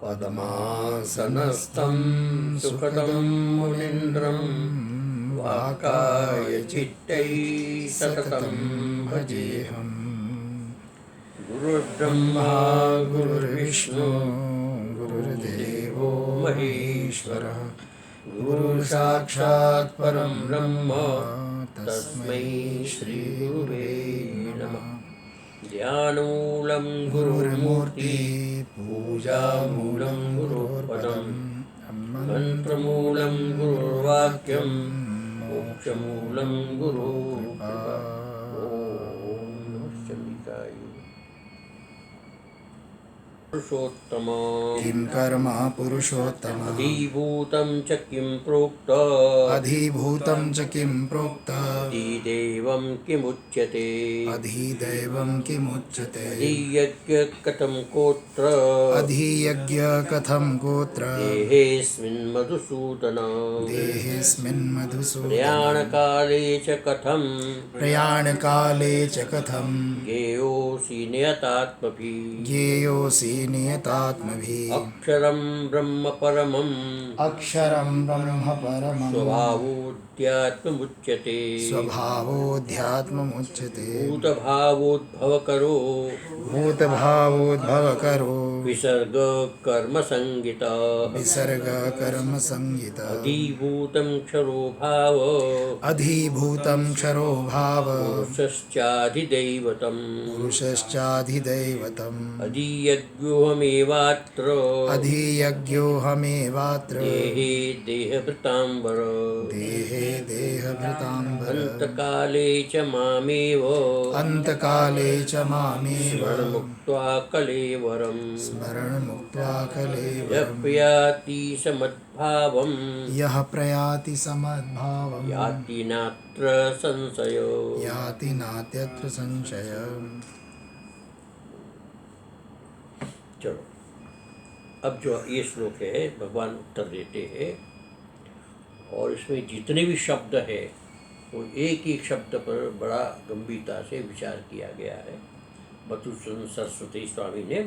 पद्मासनस्थं सुखदं मुनीन्द्रं वाकायचित्तैः सततं भजेऽहम्। गुरुर्ब्रह्मा गुरुर्विष्णु गुरुर्देवो महेश्वरः, गुरुसाक्षात् परं ब्रह्म तस्मै श्रीगुरुवे नमः। ध्यानमूलं गुरुर्मूर्ति पूजामूलं गुरुर्पदं, मन्त्रमूलं गुरुर्वाक्यं मोक्षमूलं गुरुकृपा। ॐ नमः चण्डिकाय। पुरुषोत्तम किं कर्म पुरुषोत्तम अधिभूतं च किं प्रोक्त अधिभूतं च किं प्रोक्त अधिदेवं किमुच्यते अधिदैवं किमुच्यते अधियज्ञ कथं कोत्र अधियज्ञ कथं गोत्र देहेऽस्मिन् मधुसूदन देहेऽस्मिन् मधुसूदन प्रयाणकाले च कथं प्रयाणकाले च कथं ज्ञेयोऽसि नियतात्मभिः ज्ञेयोऽसि नियतात्मभिः अक्षरं ब्रह्म परमम् अक्षरं ब्रह्म परमं स्वभावोऽध्यात्ममुच्यते स्वभावोऽध्यात्ममुच्यते भूतभावोद्भवकरो भूतभावोद्भवकरो विसर्ग कर्मसंगिता विसर्गकर्मसंहिता अधिभूतं क्षरो भाव अधिभूतं क्षरो भाव पुरुषश्चाधिदैवतम् पुरुषश्चाधिदैवतम् अधियज्ञोऽहमेवात्र अधियज्ञोऽहमेवात्र देहे देहभृताम्बर देहे देहभृताम्बर अन्तकाले च मामेव अन्तकाले च मामेव स्मरणमुक्त्वा कलेवरम् स्मरणमुक्त्वा कलेवरम् यः प्रयाति समद्भावम् यः प्रयाति समद्भावम् याति नात्र संशयो याति नात्यत्र संशयः। चलो, अब जो ये श्लोक है भगवान उत्तर देते हैं, और इसमें जितने भी शब्द है वो एक एक शब्द पर बड़ा गंभीरता से विचार किया गया है। मधुसूदन सरस्वती स्वामी ने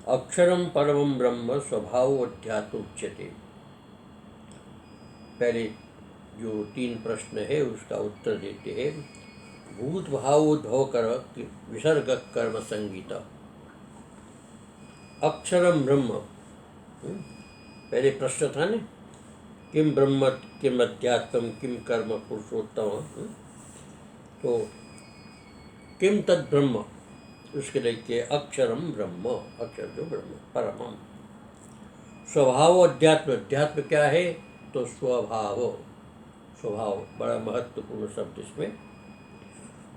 अक्षरम परमं ब्रह्म स्वभाव अध्यात्म उच्यते, पहले जो 3 प्रश्न है उसका उत्तर देते हैं। भूत भावोद्भव कर विसर्ग कर्म संगीत अक्षरम ब्रह्म, पहले प्रश्न था ना, किम ब्रह्म किम अध्यात्म किम कर्म पुरुषोत्तम, तो किम तद ब्रह्म, उसके लिए अक्षरम ब्रह्म, अक्षर जो ब्रह्म परमम। स्वभाव अध्यात्म, अध्यात्म क्या है तो स्वभाव, स्वभाव बड़ा महत्वपूर्ण शब्द इसमें।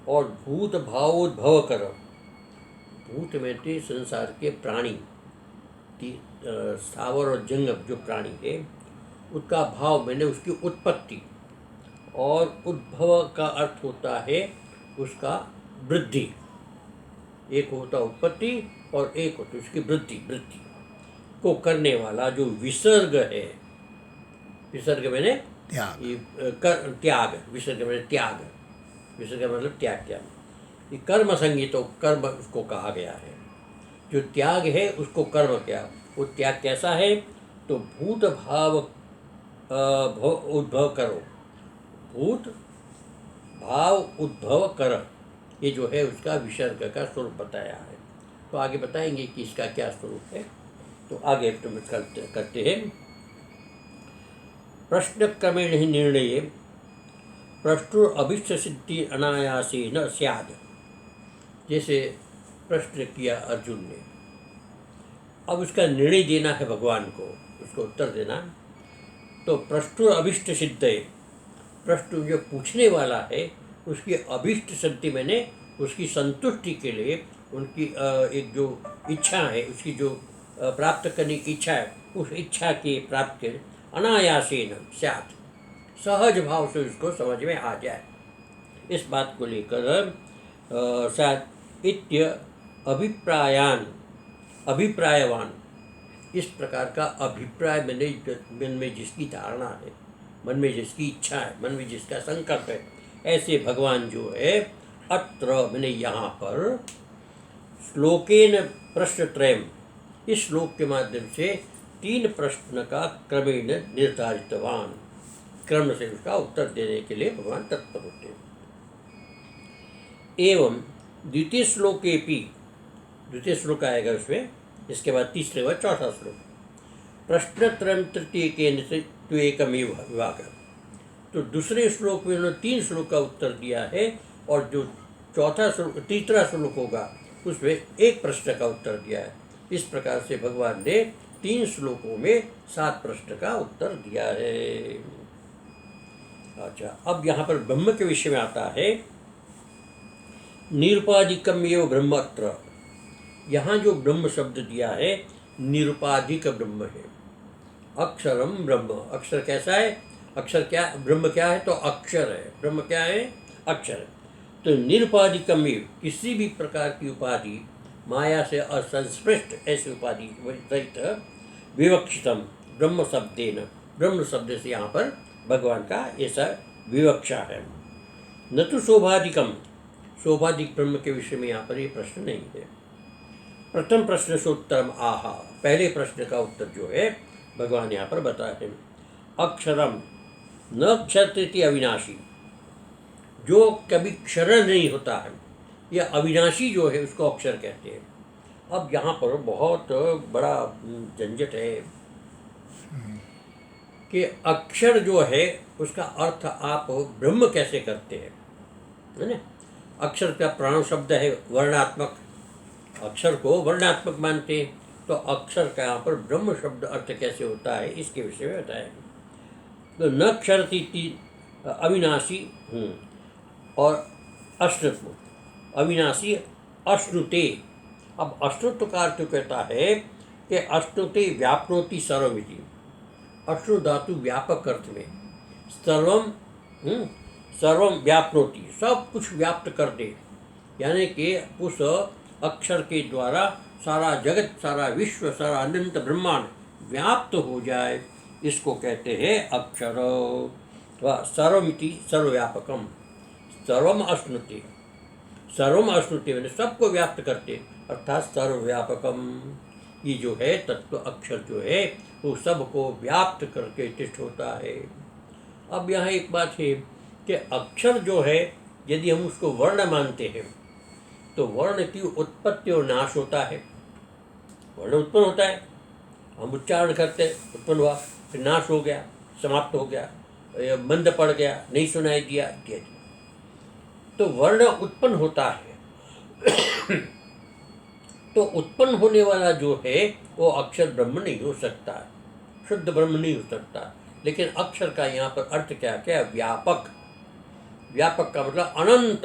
और भूत भावोद्भव कर, भूत में थे संसार के प्राणी, स्थावर और जंगम जो प्राणी है उसका भाव मैंने उसकी उत्पत्ति, और उद्भव का अर्थ होता है उसका वृद्धि। एक होता उत्पत्ति और एक होता उसकी वृद्धि, वृद्धि को करने वाला जो विसर्ग है, विसर्ग मैंने त्याग, त्याग, विसर्ग मैंने त्याग, विसर्ग मतलब त्याग क्या, ये कर्म संगीत कर्म उसको कहा गया है। जो त्याग है उसको कर्म क्या, वो त्याग कैसा है तो भूत भाव उद्भव करो, भूत भाव उद्भव कर, ये जो है उसका विसर्ग का स्वरूप बताया है। तो आगे बताएंगे कि इसका क्या स्वरूप है। तो आगे तुम करते हैं। प्रश्न क्रमेण ही निर्णय प्रश्न अभिष्ट सिद्धि अनायासेन स्याद, जैसे प्रश्न किया अर्जुन ने, अब उसका निर्णय देना है भगवान को, उसको उत्तर देना। तो प्रश्न अभिष्ट सिद्ध है, प्रश्न जो पूछने वाला है उसकी अभिष्ट सिद्धि मैंने उसकी संतुष्टि के लिए उनकी एक जो इच्छा है, उसकी जो प्राप्त करने की इच्छा है, उस इच्छा की प्राप्ति अनायासेन स्यात्, सहज भाव से उसको समझ में आ जाए। इस बात को लेकर शायद इत्य अभिप्रायवान, इस प्रकार का अभिप्राय मन में जिसकी धारणा है, मन में जिसकी इच्छा है, मन में जिसका संकल्प है, ऐसे भगवान जो है अत्र मैंने यहाँ पर श्लोकेन प्रश्नत्रयम्, इस श्लोक के माध्यम से 3 प्रश्न का क्रमेण निर्धारितवान, क्रम से उसका उत्तर देने के लिए भगवान तत्पर होते हैं। एवं द्वितीय श्लोकेपि, द्वितीय श्लोक आएगा उसमें, इसके बाद तीसरे व चौथा श्लोक, प्रश्नत्रयं तृतीयकेन त्वेकमेव विभागः। तो दूसरे श्लोक में उन्होंने 3 श्लोक का उत्तर दिया है, और जो चौथा श्लोक, तीसरा श्लोक होगा उसमें 1 प्रश्न का उत्तर दिया है। इस प्रकार से भगवान ने 3 श्लोकों में 7 प्रश्न का उत्तर दिया है। अच्छा, अब यहाँ पर ब्रह्म के विषय में आता है, निरुपाधिकम एव ब्रह्मत्र। यहाँ जो ब्रह्म शब्द दिया है निरुपाधिक ब्रह्म है। अक्षरम ब्रह्म, अक्षर कैसा है? अक्षर क्या, ब्रह्म क्या है? तो अक्षर है। ब्रह्म क्या है? अक्षर है। तो निरुपाधिकम एव, किसी भी प्रकार की उपाधि, माया से असंस्पृष्ट ऐसी उपाधि रहित, विवक्षितम ब्रह्म शब्देन, ब्रह्म शब्द से यहाँ पर भगवान का ऐसा विवक्षा है। न तो शोभाधिकम, शोभाधिक ब्रह्म के विषय में यहाँ पर ये प्रश्न नहीं है। प्रथम प्रश्न से उत्तरम आहा, पहले प्रश्न का उत्तर जो है भगवान यहाँ पर बताए हैं। अक्षरम न क्षरते अविनाशी, जो कभी क्षरण नहीं होता है, यह अविनाशी जो है उसको अक्षर कहते हैं। अब यहाँ पर बहुत बड़ा झंझट है कि अक्षर जो है उसका अर्थ आप ब्रह्म कैसे करते हैं, है ना? अक्षर का प्राण शब्द है वर्णात्मक, अक्षर को वर्णात्मक मानते हैं, तो अक्षर का यहाँ पर ब्रह्म शब्द अर्थ कैसे होता है इसके विषय में बताएंगे। तो न क्षरती अविनाशी और अश्नुत्व, अविनाशी अश्नुते। अब अश्नुत्व का अर्थ कहता है कि अश्नुते व्याप्नोति सर्वमिति, अश्नु धातु व्यापक अर्थ में, सर्वम सर्वम व्याप्नोति, सब कुछ व्याप्त कर दे, यानी कि उस अक्षर के द्वारा सारा जगत, सारा विश्व, सारा अनंत ब्रह्मांड व्याप्त हो जाए, इसको कहते हैं अक्षर। सर्वमिति सर्वव्यापकम, सर्वम अश्नुते, सर्वम अश्नुते मैंने सबको व्याप्त करते, अर्थात सर्वव्यापकम। ये जो है तत्व अक्षर जो है वो सबको व्याप्त करके तिष्ठ होता है। अब यहाँ एक बात है कि अक्षर जो है यदि हम उसको वर्ण मानते हैं तो वर्ण की उत्पत्ति और नाश होता है। वर्ण उत्पन्न होता है, हम उच्चारण करते हैं, उत्पन्न हुआ, फिर नाश हो गया, समाप्त हो गया, मंद पड़ गया, नहीं सुनाई दिया इत्यादि। तो वर्ण उत्पन्न होता है तो उत्पन्न होने वाला जो है वो अक्षर ब्रह्म नहीं हो सकता, शुद्ध ब्रह्म नहीं हो सकता। लेकिन अक्षर का यहाँ पर अर्थ क्या क्या? व्यापक। व्यापक का मतलब अनंत,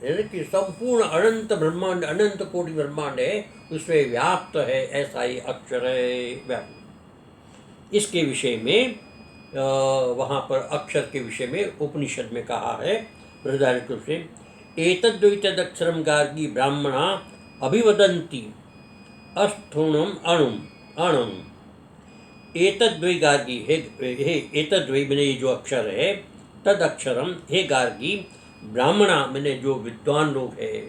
यानी कि संपूर्ण अनंत ब्रह्मांड, अनंत कोटि ब्रह्मांड है, उसमें व्याप्त है, ऐसा ही अक्षर है व्याप्त। इसके विषय में वहाँ पर अक्षर के विषय में उपनिषद में कहा है निर्धारित रूप से, एतद्वैतदक्षरम गार्गी ब्राह्मणा अभिवदन्ति अस्थूणम अणुम अणुम। एतद्वै गार्गी, हे एतद्वै मैंने ये जो अक्षर है, तद अक्षरम हे गार्गी, ब्राह्मणा मैंने जो विद्वान लोग है,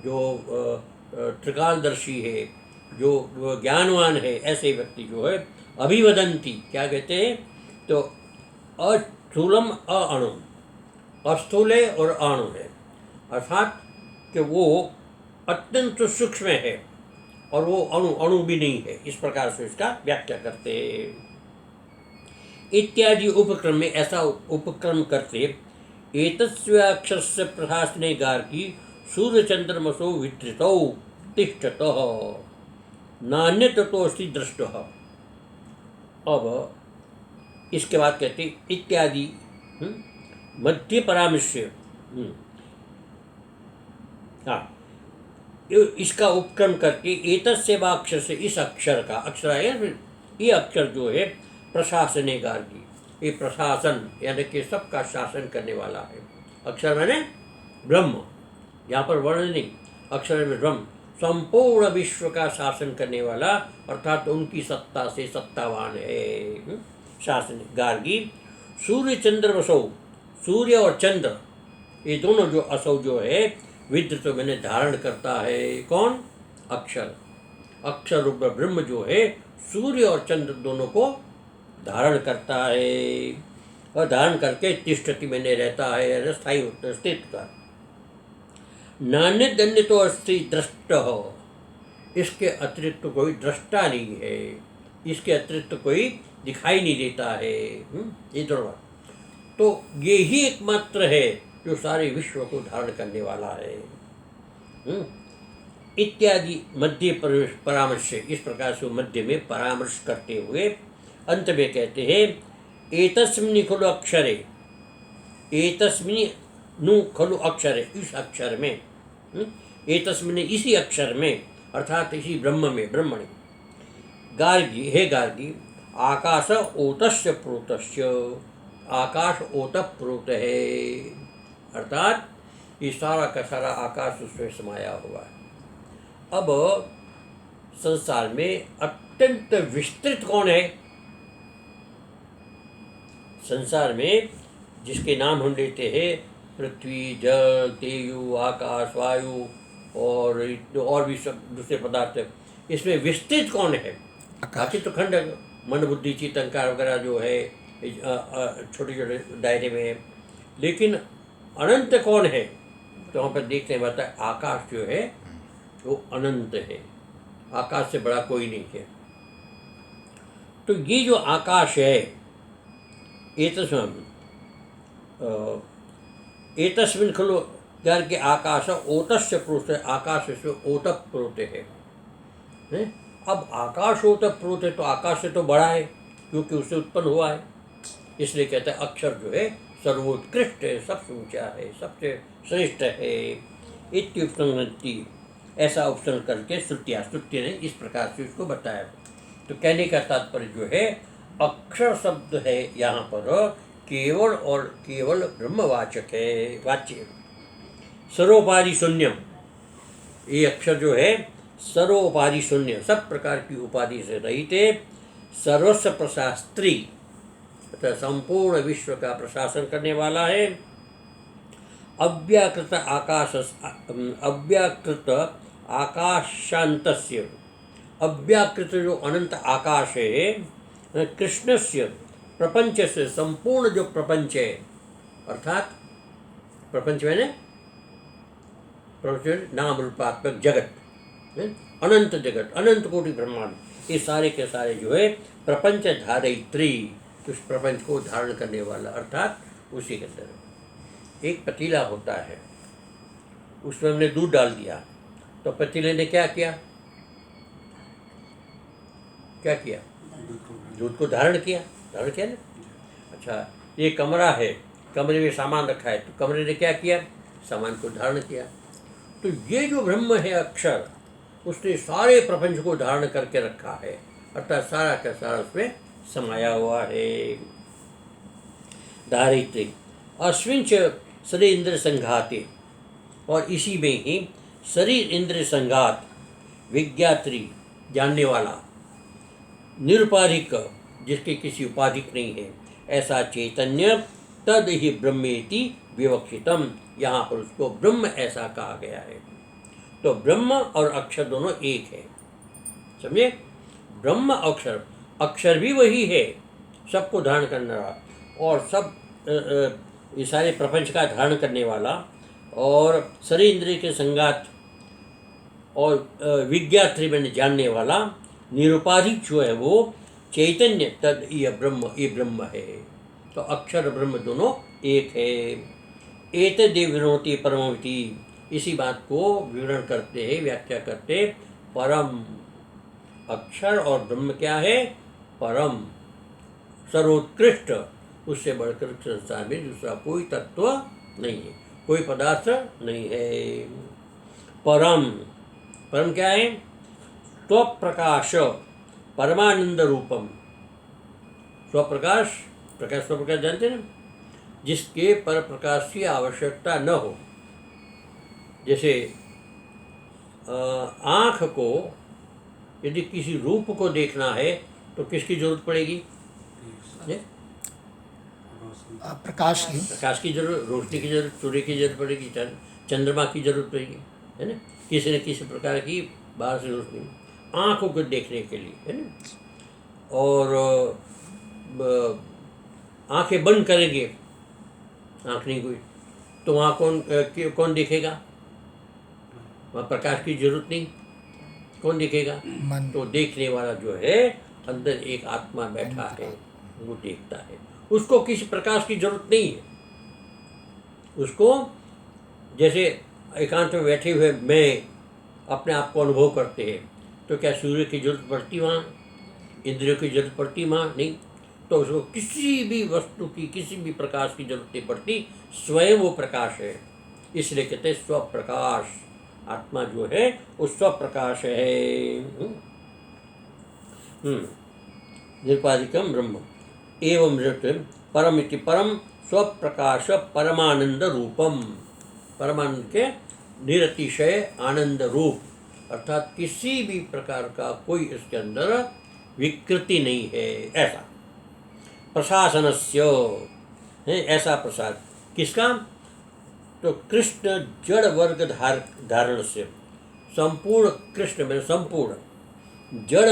जो त्रिकालदर्शी है, जो ज्ञानवान है, ऐसे व्यक्ति जो है अभिवदन्ति, क्या कहते हैं? तो अस्थूलम अणु, अस्थूल है और अणु है, अर्थात कि वो अत्यंत सूक्ष्म है और वो अणु भी नहीं है, इस प्रकार से इसका व्याख्या करते इत्यादि उपक्रम में ऐसा उपक्रम करते। एतस्याक्षरस्य प्रशासने गार्गी सूर्यचंद्रमसो वितृतौ तिष्ठतः नान्यततोऽस्ति दृष्टः। अब इसके बाद कहते इत्यादि मध्य परामर्श्य, हाँ, इसका उपक्रम करके एतस्य वाक्षर से, इस अक्षर का, अक्षर है ये अक्षर जो है प्रशासने गार्गी, ये प्रशासन यानी कि सबका शासन करने वाला है। अक्षर मैंने ब्रह्म, यहाँ पर वर्ण नहीं, अक्षर में ब्रह्म संपूर्ण विश्व का शासन करने वाला, अर्थात उनकी सत्ता से सत्तावान है। शासन गार्गी सूर्य चंद्र वसौ, सूर्य और चंद्र ये दोनों जो असौ जो है विद्र तो मैंने धारण करता है, कौन? अक्षर। अक्षर रूप ब्रह्म जो है सूर्य और चंद्र दोनों को धारण करता है, और धारण करके तिष्ठति मैंने रहता है, स्थायी होता है, स्थित का। नान्य दन्य तो अस्ति दृष्ट हो, इसके अतिरिक्त तो कोई दृष्टा नहीं है, इसके अतिरिक्त तो कोई दिखाई नहीं देता है। ये तो ये ही एकमात्र है जो सारे विश्व को धारण करने वाला है। इत्यादि मध्य परामर्श, इस प्रकार से मध्य में परामर्श करते हुए अंत में कहते हैं एतस्मिन् खलु अक्षरे, एतस्मिन् नु खलु अक्षरे, इस अक्षर में, एतस्मिन् इसी अक्षर में, अर्थात इसी ब्रह्म में, ब्रह्मणि। गार्गी, हे गार्गी, आकाश ओतस्य प्रोतस्य, आकाश ओतः प्रोत है, अर्थात ये सारा का सारा आकाश उसमें समाया हुआ है। अब संसार में अत्यंत विस्तृत कौन है? संसार में जिसके नाम हम लेते हैं पृथ्वी, जल, तेजु, आकाश, वायु और भी सब दूसरे पदार्थ, इसमें विस्तृत कौन है? बाकी तो खंड मन बुद्धि चित्त अहंकार वगैरह जो है छोटे छोटे दायरे में है, लेकिन अनंत कौन है? तो वहाँ पर देखने में आता है आकाश जो है वो अनंत है, आकाश से बड़ा कोई नहीं है। तो ये जो आकाश है, एतस्मिन् खलु करके आकाश ओतस्य प्रोत, आकाश से ओतः प्रोत है। अब आकाश ओतः प्रोत है तो आकाश से तो बड़ा है, क्योंकि उससे उत्पन्न हुआ है, इसलिए कहते हैं अक्षर जो है सर्वोत्कृष्ट है, सबसे ऊंचा है, सबसे श्रेष्ठ है। इत्युपसंहरन्ति, ऐसा उपसर्ग करके श्रुति ने इस प्रकार से उसको बताया। तो कहने का तात्पर्य जो है अक्षर शब्द है यहाँ पर केवल और केवल ब्रह्मवाचक है, वाच्य। सर्वोपाधि शून्यम, ये अक्षर जो है सर्वोपाधि शून्य, सब प्रकार की उपाधि से रहित है। सर्वस्व प्रशास्त्री, अर्थात संपूर्ण विश्व का प्रशासन करने वाला है। अव्याकृत आकाशांतस्य, अव्याकृत जो अनंत आकाश है, कृष्णस्य प्रपंच से, संपूर्ण जो प्रपंच है, अर्थात प्रपंच मैंने प्रपंच नाम रूपात्मक जगत, अनंत जगत, अनंत कोटि ब्रह्मांड, ये सारे के सारे जो है प्रपंच धारयित्री, उस प्रपंच को धारण करने वाला, अर्थात उसी के अंदर एक पतीला होता है, उसमें हमने दूध डाल दिया, तो पतीले ने क्या किया? क्या किया? दूध को धारण किया, धारण किया ना। अच्छा, ये कमरा है, कमरे में सामान रखा है, तो कमरे ने क्या किया? सामान को धारण किया। तो ये जो ब्रह्म है अक्षर, उसने सारे प्रपंच को धारण करके रखा है, अर्थात सारा का सारा उसमें समाया हुआ है। धारित्री अश्विंच शरीर इंद्र संघाते, और इसी में ही शरीर इंद्र संघात, विज्ञात्री जानने वाला, निरुपाधिक जिसके किसी उपाधिक नहीं है, ऐसा चैतन्य तद ही ब्रह्मेति विवक्षितम, यहाँ पर उसको ब्रह्म ऐसा कहा गया है। तो ब्रह्म और अक्षर दोनों एक है, समझे? ब्रह्म अक्षर, अक्षर भी वही है, सबको धारण करने वाला, और सब ये सारे प्रपंच का धारण करने वाला, और शरीर इंद्रिय के संगात और विज्ञात्री में जानने वाला, निरुपाधिक जो है वो चैतन्य तद ये ब्रह्म है। तो अक्षर ब्रह्म दोनों एक है। एतद्देव विनोति परममिति, इसी बात को विवरण करते हैं, व्याख्या करते, परम, अक्षर और ब्रह्म क्या है? परम, सर्वोत्कृष्ट, उससे बढ़कर संसार में दूसरा कोई तत्व नहीं है, कोई पदार्थ नहीं है। परम, परम क्या है? स्वप्रकाश परमानंद रूपम, स्वप्रकाश, प्रकाश स्वप्रकाश जानते ना, जिसके पर प्रकाश की आवश्यकता न हो। जैसे आँख को यदि किसी रूप को देखना है तो किसकी जरूरत पड़ेगी? प्रकाश की, प्रकाश की जरूरत, रोशनी की जरूरत, सूर्य की जरूरत पड़ेगी, चंद्रमा की जरूरत पड़ेगी, है ना, किसी न किसी प्रकार की बाहर से रोशनी। आँखों को देखने के लिए, है ना। और आंखें बंद करेंगे, आँख नहीं कोई, तो वहाँ कौन देखेगा? वहाँ प्रकाश की जरूरत नहीं, कौन देखेगा? मन। तो देखने वाला जो है अंदर एक आत्मा बैठा है, वो देखता है। उसको किसी प्रकाश की जरूरत नहीं है। उसको जैसे एकांत में बैठे हुए मैं अपने आप को अनुभव करते हैं, तो क्या सूर्य की जरूरत पड़ती वहाँ? इंद्रियों की जरूरत पड़ती वहाँ? नहीं। तो उसको किसी भी वस्तु की, किसी भी प्रकाश की जरूरत नहीं पड़ती, स्वयं वो प्रकाश है। इसलिए कहते हैं स्वप्रकाश। आत्मा जो है वो स्वप्रकाश है। निरुपाधिकम ब्रह्म एवं परम इति परम स्वप्रकाश परमानंद रूपम। परमानंद के निरतिशय आनंद रूप, अर्थात किसी भी प्रकार का कोई इसके अंदर विकृति नहीं है, ऐसा प्रशासनस्य है। ऐसा प्रसाद किसका? तो कृष्ण जड़ वर्ग धारण से संपूर्ण, कृष्ण में संपूर्ण जड़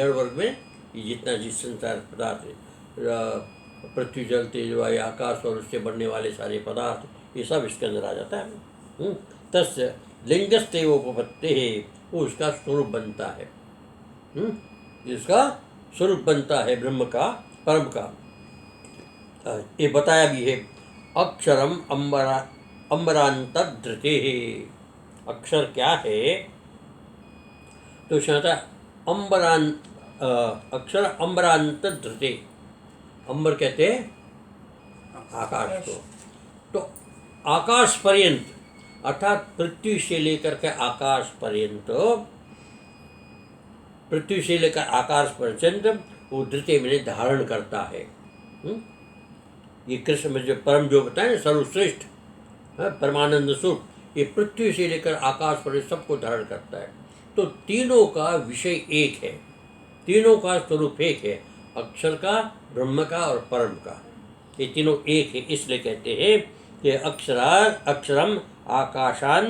वर्ग में जितना जिस संसार पदार्थ है, पृथ्वी जल तेज वायु आकाश और उससे बनने वाले सारे पदार्थ, ये सब इसके अंदर आ जाता है। तस्य लिंगस्तेवोपत्ते है, वो उसका स्वरूप बनता है। इसका स्वरूप बनता है ब्रह्म का, परम का। ये बताया भी है, अक्षरम अम्बरांतधृते। अक्षर क्या है? तो कहता अक्षर अम्बरांतधृते। अंबर कहते हैं आकाश को। तो आकाश पर्यंत, अर्थात पृथ्वी से लेकर के आकाश पर्यंत, पृथ्वी से लेकर आकाश पर्यंत वो धृते में धारण करता है। ये कृष्ण में जो परम जो बताए ना, सर्वश्रेष्ठ परमानंद स्वरूप, ये पृथ्वी से लेकर आकाश पर सबको धारण करता है। तो तीनों का विषय एक है, तीनों का स्वरूप एक है, अक्षर का, ब्रह्म का और परम का। ये तीनों एक है। इसलिए कहते हैं कि अक्षरम आकाशान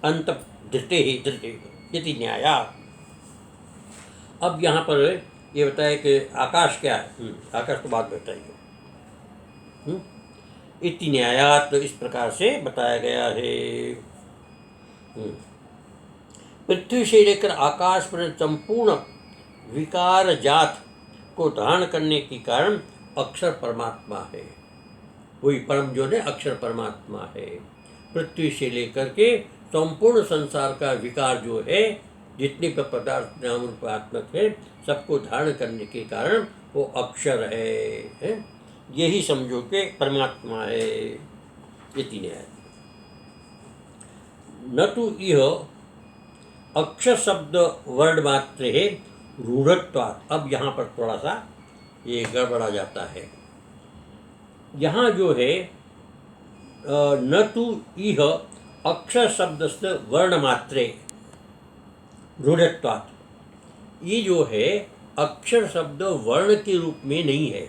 अंत धृते ही धृते इति न्याया। अब यहाँ पर ये बताया कि आकाश क्या है। आकाश तो बात बताइए। इति न्यायात, तो इस प्रकार से बताया गया है। पृथ्वी से लेकर आकाश पर संपूर्ण विकार जात को धारण करने के कारण अक्षर परमात्मा है। वही परम जो है अक्षर परमात्मा है। पृथ्वी से लेकर के संपूर्ण संसार का विकार जो है, जितने भी पदार्थ नाम रूपात्मक है, सबको धारण करने के कारण वो अक्षर है। यही समझो कि परमात्मा है। इति न्याय। न तो यह अक्षर शब्द वर्ण मात्र है रूढ़त्वात्। अब यहाँ पर थोड़ा सा ये गड़बड़ा जाता है। यहाँ जो है न तो यह अक्षर शब्द से वर्ण मात्रे रूढ़त्वात्, ये जो है अक्षर शब्द वर्ण के रूप में नहीं है,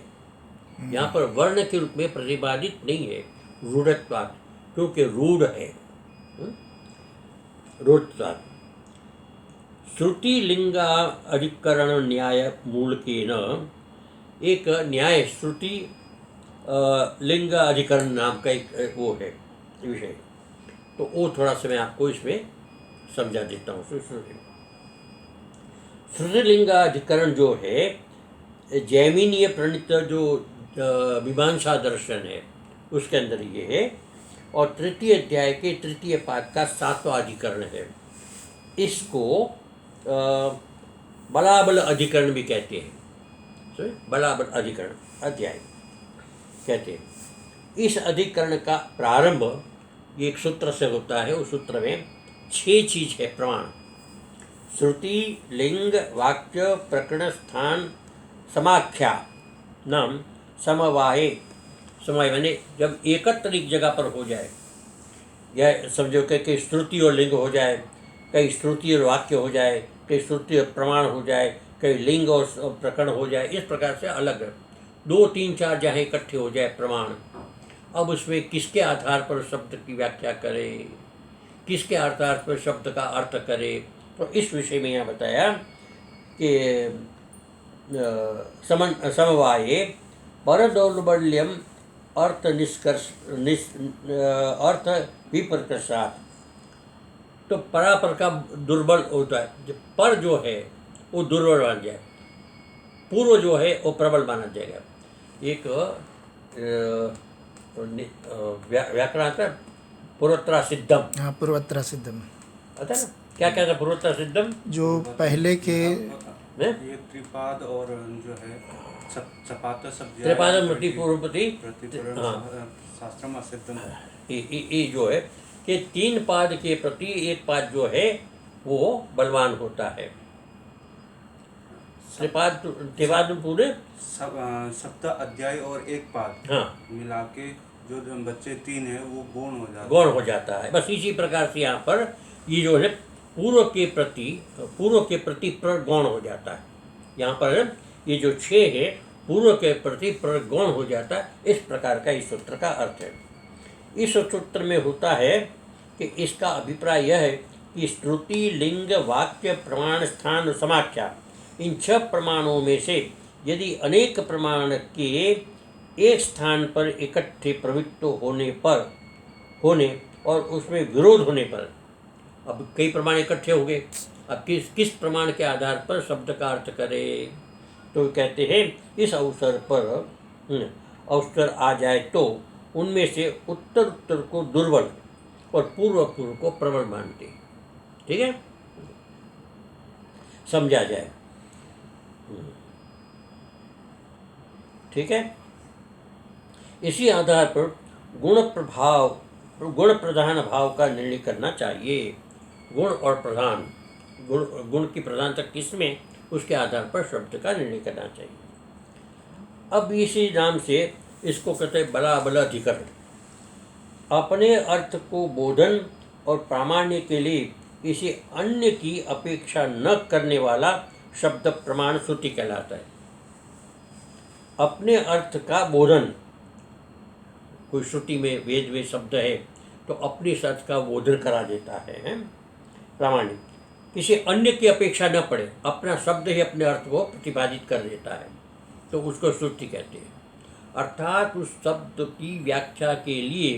यहाँ पर वर्ण के रूप में प्रतिपादित नहीं है, रूढ़त्वात्, क्योंकि रूढ़ है। रूढ़त्वात् श्रुति लिंगा अधिकरण न्याय मूल के न, एक न्याय श्रुति लिंग अधिकरण नाम का एक वो है विषय। तो वो थोड़ा सा मैं आपको इसमें समझा देता हूँ। श्रुति लिंग अधिकरण जो है जैमिनीय प्रणीत जो मीमांसा दर्शन है उसके अंदर ये है, और तृतीय अध्याय के तृतीय पाद का 7वां अधिकरण है। इसको बलाबल अधिकरण भी कहते हैं। बलाबल अधिकरण अध्याय कहते हैं। इस अधिकरण का प्रारंभ एक सूत्र से होता है। उस सूत्र में 6 चीज है प्रमाण: श्रुति, लिंग, वाक्य, प्रकरण, स्थान, समाख्या नाम समवाय। समय माने जब एकत्र एक जगह पर हो जाए, या समझो कि श्रुति और लिंग हो जाए, कहीं श्रुति और वाक्य हो जाए, कहीं श्रुति और प्रमाण हो जाए, कहीं लिंग और प्रकरण हो जाए। इस प्रकार से अलग 2, 3, 4 जहाँ इकट्ठे हो जाए प्रमाण। अब उसमें किसके आधार पर शब्द की व्याख्या करें, किसके आधार पर शब्द का अर्थ करें, तो इस विषय में यहाँ बताया कि समवाये परदौर्बल्यम अर्थ निष्कर्ष अर्थ विप्रकर्षात्। तो परापर का दुर्बल होता है, जो पर जो है वो दुर्बल मान जाए, पूर्व जो है वो प्रबल माना जाएगा। एक व्याकरण आता है पूर्वोत्तरा सिद्धम। हाँ, पूर्वोत्तरा सिद्धम आता है ना, क्या क्या था पूर्वोत्तरा सिद्धम? जो पहले के ये त्रिपाद और जो है चपात शब्द त्रिपादम प्रति पूर्वपति, शास्त्रम सिद्धम। ये जो है कि 3 पाद के प्रति 1 पाद जो है वो बलवान होता है। त्रिपाद पूरे सप्ताह अध्याय और 1 पाद हाँ मिला के जो बच्चे 3 है वो गौण हो जाता है। बस इसी प्रकार से यहाँ पर ये जो है पूर्व के प्रति प्रगौण हो जाता है। यहाँ पर ये जो 6 है पूर्व के प्रति प्रगौण हो जाता है। इस प्रकार का इस सूत्र का अर्थ है। इस सूत्र में होता है कि इसका अभिप्राय यह है कि श्रुति, लिंग, वाक्य, प्रमाण, स्थान, समाख्या, इन 6 प्रमाणों में से यदि अनेक प्रमाण के एक स्थान पर इकट्ठे प्रवृत्त होने और उसमें विरोध होने पर, अब कई प्रमाण इकट्ठे हो गए, अब किस प्रमाण के आधार पर शब्द का अर्थ करें, तो कहते हैं इस अवसर पर अवसर आ जाए तो उनमें से उत्तर को दुर्बल और पूर्व को प्रबल मानते। ठीक है, समझा जाए। ठीक है, इसी आधार पर गुण प्रधान भाव का निर्णय करना चाहिए। गुण और प्रधान, गुण की प्रधानता किसमें, उसके आधार पर शब्द का निर्णय करना चाहिए। अब इसी नाम से इसको कहते हैं बला अधिकरण। अपने अर्थ को बोधन और प्रामाण्य के लिए किसी अन्य की अपेक्षा न करने वाला शब्द प्रमाण श्रुति कहलाता है। अपने अर्थ का बोधन, कोई श्रुति में वेद में शब्द है तो अपने अर्थ का बोधन करा देता है प्रामाणिक, किसी अन्य की अपेक्षा न पड़े, अपना शब्द ही अपने अर्थ को प्रतिपादित कर देता है, तो उसको श्रुति कहते हैं। अर्थात उस शब्द की व्याख्या के लिए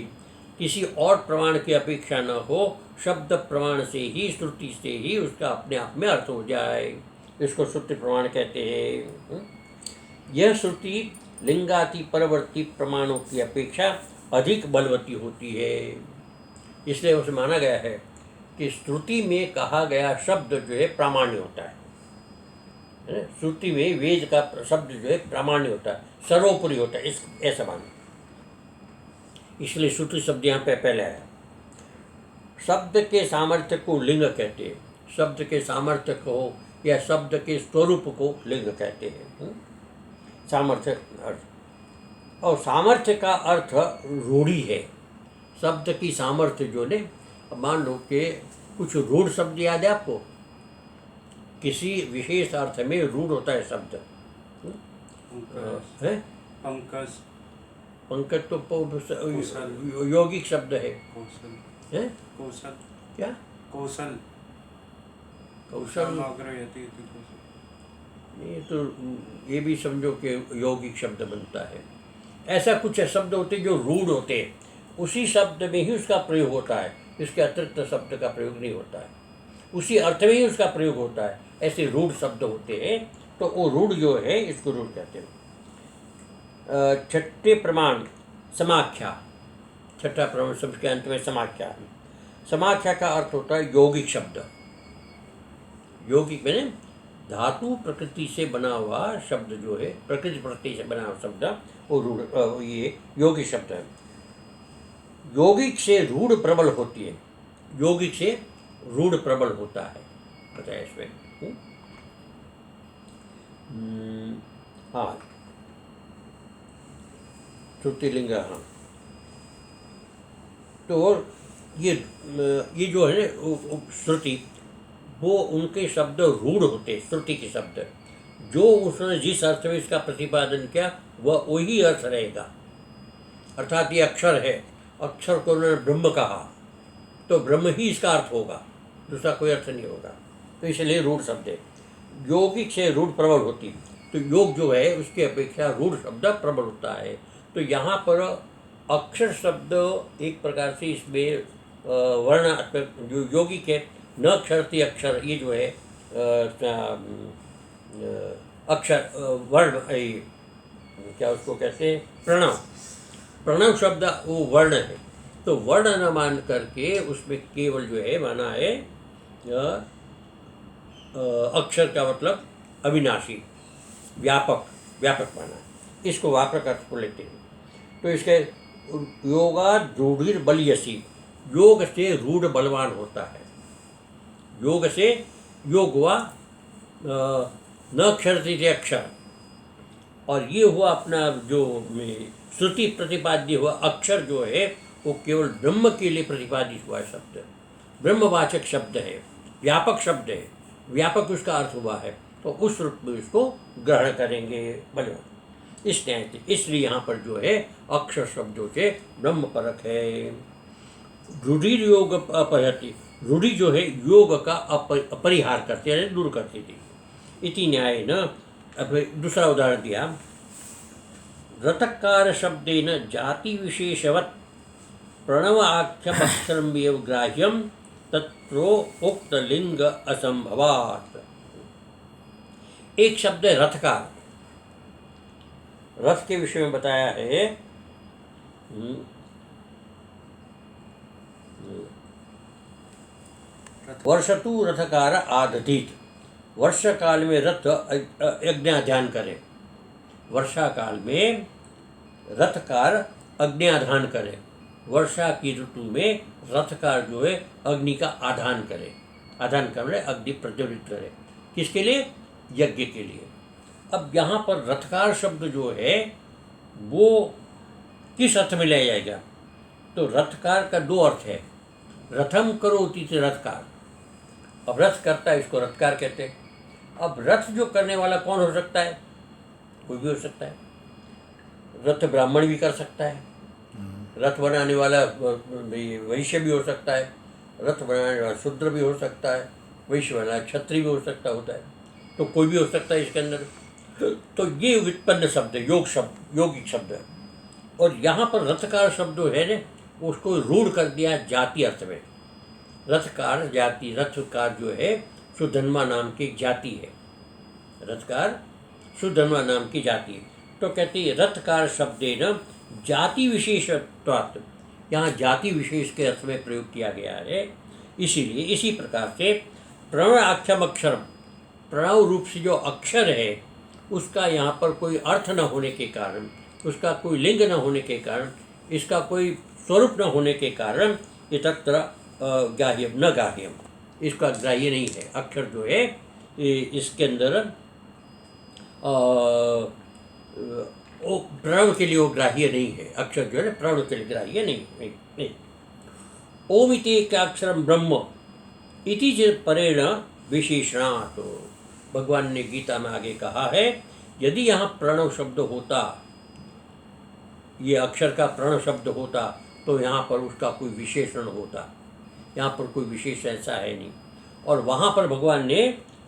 किसी और प्रमाण की अपेक्षा न हो, शब्द प्रमाण से ही, श्रुति से ही उसका अपने आप में अर्थ हो जाए, इसको श्रुति प्रमाण कहते हैं। यह श्रुति लिंगाति परवर्ती प्रमाणों की अपेक्षा अधिक बलवती होती है। इसलिए उसे माना गया है कि श्रुति में कहा गया शब्द जो है प्रामाण्य होता है। श्रुति में वेद का शब्द जो है प्रामाण्य होता है, सर्वोपरि होता है, ऐसा माना। इसलिए श्रुति शब्द यहाँ पे पहले आया। शब्द के सामर्थ्य को लिंग कहते हैं, शब्द के सामर्थ्य को या शब्द के स्वरूप को लिंग कहते हैं। सामर्थ्य अर्थ, और सामर्थ्य का अर्थ रूढ़ी है। शब्द की सामर्थ्य जो ने, मान लो कि कुछ रूढ़ शब्द याद है आपको, किसी विशेष अर्थ में रूढ़ होता है शब्द है। पंकज तो यौगिक शब्द है। कौशल क्या? कौशल नहीं तो ये भी समझो कि यौगिक शब्द बनता है। ऐसा कुछ शब्द होते जो रूढ़ होते हैं, उसी शब्द में ही उसका प्रयोग होता है, इसके अतिरिक्त शब्द का प्रयोग नहीं होता है, उसी अर्थ में ही उसका प्रयोग होता है। ऐसे रूढ़ शब्द होते हैं, तो वो रूढ़ जो है इसको रूढ़ कहते हैं। छठे प्रमाण समाख्या, छठा प्रमाण शब्द के अंत में समाख्या है। समाख्या का अर्थ होता है यौगिक शब्द। यौगिक मैंने धातु प्रकृति से बना हुआ शब्द जो है, प्रकृति से बना हुआ शब्द, वो रूढ़, ये यौगिक शब्द है। यौगिक से रूढ़ प्रबल होती है, यौगिक से रूढ़ प्रबल होता है, पता है इसमें। हाँ, श्रुतिलिंग। हाँ, तो ये जो है ना श्रुति, वो उनके शब्द रूढ़ होते, श्रुति के शब्द, जो उसने जिस अर्थ में इसका प्रतिपादन किया वह वही अर्थ रहेगा। अर्थात ये अक्षर है, अक्षर को उन्होंने ब्रह्म कहा, तो ब्रह्म ही इसका अर्थ होगा, दूसरा कोई अर्थ नहीं होगा। तो इसलिए रूढ़ शब्द है। यौगिक से रूढ़ प्रबल होती, तो योग जो है उसकी अपेक्षा रूढ़ शब्द प्रबल होता है। तो यहाँ पर अक्षर शब्द एक प्रकार से इसमें वर्ण जो यौगिक है, न अक्षरती अक्षर, ये जो है अक्षर वर्ण, क्या उसको कहते हैं, प्रणव। प्रणव शब्द वो वर्ण है, तो वर्ण न मान करके उसमें केवल जो है माना है अक्षर का मतलब अविनाशी, व्यापक, व्यापक माना है। इसको व्यापक अर्थ को लेते हैं। तो इसके योगा रूढ़िर बलियसी, योग से रूढ़ बलवान होता है। योग से योग हुआ न अक्षर से अक्षर, और ये हुआ अपना जो श्रुति प्रतिपाद्य हुआ अक्षर जो है वो केवल ब्रह्म के लिए प्रतिपादित हुआ शब्द, ब्रह्मवाचक शब्द है, व्यापक शब्द है, व्यापक उसका अर्थ हुआ है। तो उस रूप में उसको ग्रहण करेंगे बलवान इस न्याय से। इसलिए यहाँ पर जो है अक्षर शब्दों से ब्रह्म परक है। रूढ़ि योग अपहति, रूढ़ि जो है योग का अपरिहार करते हैं, दूर करती थी। इति न्याय न। अब दूसरा उदाहरण दिया, रतकार शब्देन जाति विशेषवत् प्रणव आख्यम अक्षरम एव ग्राह्यम तत्रो उक्त लिंग असंभवात्। एक शब्द है रथकार, रथ के विषय में बताया है। वर्षतु रथकार आदधीत, वर्षा काल में रथ यज्ञाध्यान करे, वर्षा काल में रथकार अग्न्याधान करे, वर्षा की ऋतु में रथकार जो है अग्नि का आधान करे, आधान करे अग्नि प्रज्वलित करे, किसके लिए, यज्ञ के लिए। अब यहाँ पर रथकार शब्द जो है वो किस अर्थ में लिया जाएगा, तो रथकार का दो अर्थ है, रथम करोति से रथकार, अब रथ करता है इसको रथकार कहते हैं। अब रथ जो करने वाला कौन हो सकता है, कोई भी हो सकता है, रथ ब्राह्मण भी कर सकता है, रथ बनाने वाला वैश्य भी हो सकता है, रथ बनाने वाला शूद्र भी हो सकता है, वैश्य बनाने क्षत्रिय भी हो सकता होता है, तो कोई भी हो सकता है इसके अंदर। तो ये व्युत्पन्न शब्द है, योग शब्द, यौगिक शब्द है। और यहाँ पर रथकार शब्द है ना, उसको रूढ़ कर दिया जाति अर्थ में। रथकार जाति, रथकार जो है सुधन्वा नाम की जाति है, रथकार सुधन्वा नाम की जाति है। तो कहते हैं रथकार शब्देन जाति विशेषत्वात्, यहाँ जाति विशेष के अर्थ में प्रयोग किया गया है। इसीलिए इसी प्रकार से प्रणव आख्यम अक्षरम, प्रणव रूप से जो अक्षर है उसका यहाँ पर कोई अर्थ न होने के कारण, उसका कोई लिंग न होने के कारण, इसका कोई स्वरूप न होने के कारण ये तत्र ग्राह्यम न ग्राह्यम, इसका ग्राह्य नहीं है। अक्षर जो है इसके अंदर प्रणव के लिए वो ग्राह्य नहीं है, अक्षर जो है प्रणव के लिए ग्राह्य नहीं। ओम इति एकाक्षरम ब्रह्म इति च परेण विशेषणात्, भगवान ने गीता में आगे कहा है, यदि यहाँ प्रणव शब्द होता, ये अक्षर का प्रणव शब्द होता, तो यहाँ पर उसका कोई विशेषण होता, यहाँ पर कोई विशेष ऐसा है नहीं। और वहाँ पर भगवान ने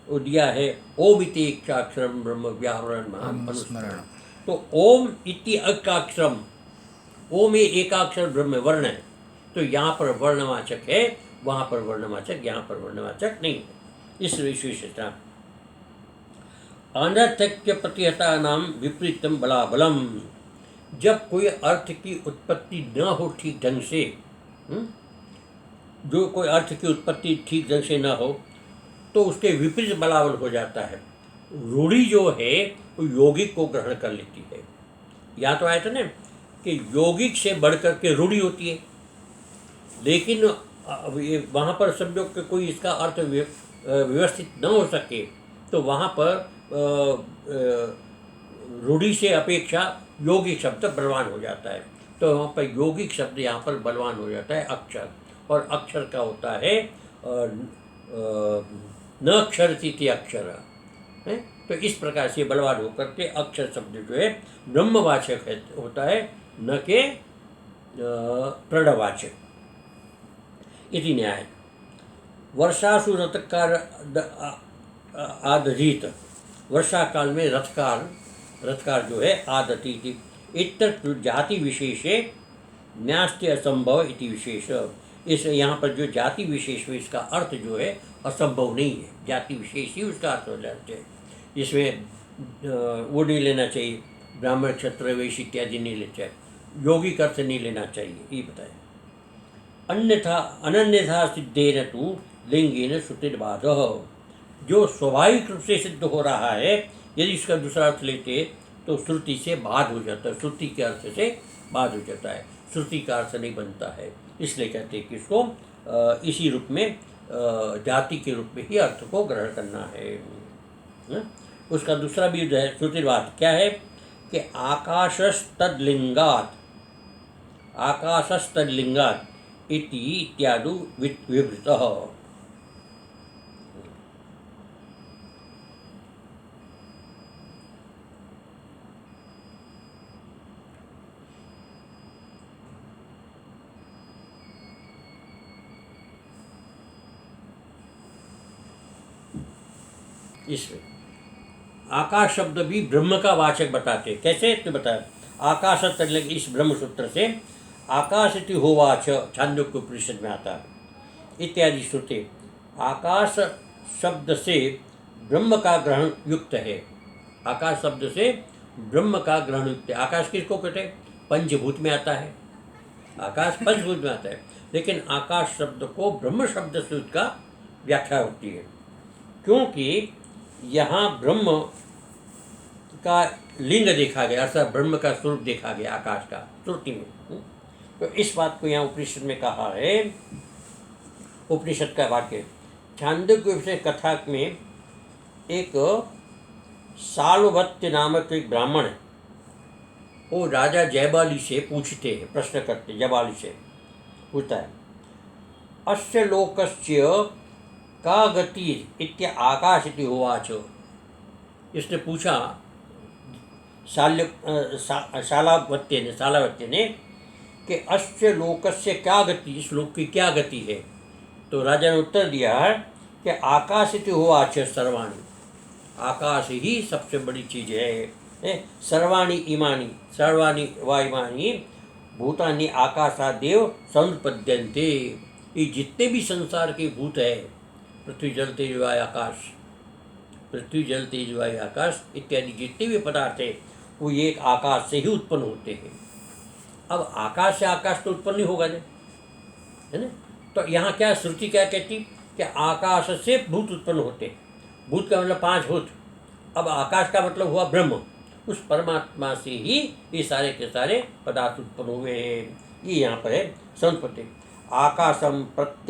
वो दिया है ओम इति एकाक्षरम ब्रह्म व्यावरण अनुस्मरण। तो ओम इति एकाक्षरम, ओम ये एकाक्षर ब्रह्म वर्ण है, तो यहाँ पर वर्णवाचक है, वहाँ पर वर्णवाचक, यहाँ पर वर्णवाचक नहीं है। इस विशेषता अनर्थक्य प्रतिहता नाम विपरीतम बलाबलम, जब कोई अर्थ की उत्पत्ति न हो ठीक ढंग से, जो कोई अर्थ की उत्पत्ति ठीक ढंग से न हो तो उसके विपरीत बलाबल हो जाता है। रूढ़ी जो है वो यौगिक को ग्रहण कर लेती है। या तो आया था ना कि यौगिक से बढ़कर के रूढ़ी होती है, लेकिन वहाँ पर समझो कि कोई इसका अर्थ व्यवस्थित न हो सके तो वहाँ पर रूढ़ी से अपेक्षा यौगिक शब्द बलवान हो जाता है। तो वहाँ पर यौगिक शब्द यहाँ पर बलवान हो जाता है अक्षर, और अक्षर का होता है न अक्षर तिथि अक्षर है। तो इस प्रकार से बलवान होकर के अक्षर शब्द जो है ब्रह्मवाचक होता है, न के प्रणवाचक। इति न्याय। वर्षासु रथकार आदजीत, वर्षा काल में रथकार जो है आदती थी। इतर जाति विशेषे न्यास्त्य असंभव इति विशेष। इस यहाँ पर जो जाति विशेष में इसका अर्थ जो है असंभव नहीं है, जाति विशेष ही उसका अर्थ हो जाते हैं। इसमें वो नहीं लेना चाहिए, ब्राह्मण क्षत्रिय वैश्य इत्यादि नहीं लेना चाहिए, यौगिक अर्थ नहीं लेना चाहिए, ये बताए। अनन्यथा सिद्धेन तु लिंगेन श्रुतिर्बाधः, जो स्वाभाविक रूप से सिद्ध हो रहा है, यदि इसका दूसरा अर्थ लेते तो श्रुति से बाध हो जाता है, श्रुति के अर्थ से बाध हो जाता है, श्रुति का अर्थ नहीं बनता है। इसलिए कहते हैं कि इसको इसी रूप में जाति के रूप में ही अर्थ को ग्रहण करना है। उसका दूसरा भी है श्रुतिर्बाध, क्या है कि आकाशस्तद्लिंगात् इति इत्यादि विवृतः। इसमें आकाश शब्द भी ब्रह्म का वाचक बताते हैं। कैसे तो बताया, आकाश तल्लिंग, इस ब्रह्म सूत्र से आकाश इति होवाच छांदोग्य उपनिषद में आता है इत्यादि श्रुति। आकाश शब्द से ब्रह्म का ग्रहण युक्त है, आकाश शब्द से ब्रह्म का ग्रहण युक्त है। आकाश किसको कहते हैं? पंचभूत में आता है, आकाश पंचभूत में आता है, लेकिन आकाश शब्द को ब्रह्म शब्द से उसका व्याख्या होती है, क्योंकि यहाँ ब्रह्म का लिंग देखा गया, अर्थात ब्रह्म का स्वरूप देखा गया आकाश का श्रुति में। तो इस बात को यहाँ उपनिषद में कहा है। उपनिषद का वाक्य छांदोग्य विषय कथा में एक सालवत्य नामक एक ब्राह्मण है, वो राजा जयबाली से पूछते हैं, प्रश्न करते, जयबाली से पूछता है, अस्य लोकस्य का गति इत्य आकाश इति होवाच। इसने पूछा शालावत्य ने कि अस्य लोकस्य क्या गति, इस लोक की क्या गति है। तो राजा ने उत्तर दिया कि आकाश इति होवाच सर्वाणि, आकाश ही सबसे बड़ी चीज़ है। सर्वाणि इमानि सर्वाणि वा इमानि भूतानि आकाशादेव समुत्पद्यन्ते। ये जितने भी संसार के भूत है, पृथ्वी जल तेज वायु आकाश, पृथ्वी जल तेज वायु आकाश इत्यादि जितने भी पदार्थ है, वो ये एक आकाश से ही उत्पन्न होते हैं। अब आकाश से आकाश तो उत्पन्न ही होगा नहीं, है ना। तो यहाँ क्या श्रुति क्या कहती कि आकाश से भूत उत्पन्न होते, भूत का मतलब 5 भूत। अब आकाश का मतलब हुआ ब्रह्म, उस परमात्मा से ही ये सारे के सारे पदार्थ उत्पन्न हुए हैं। ये यहाँ पर है संपत्ति आकाशम प्रत्य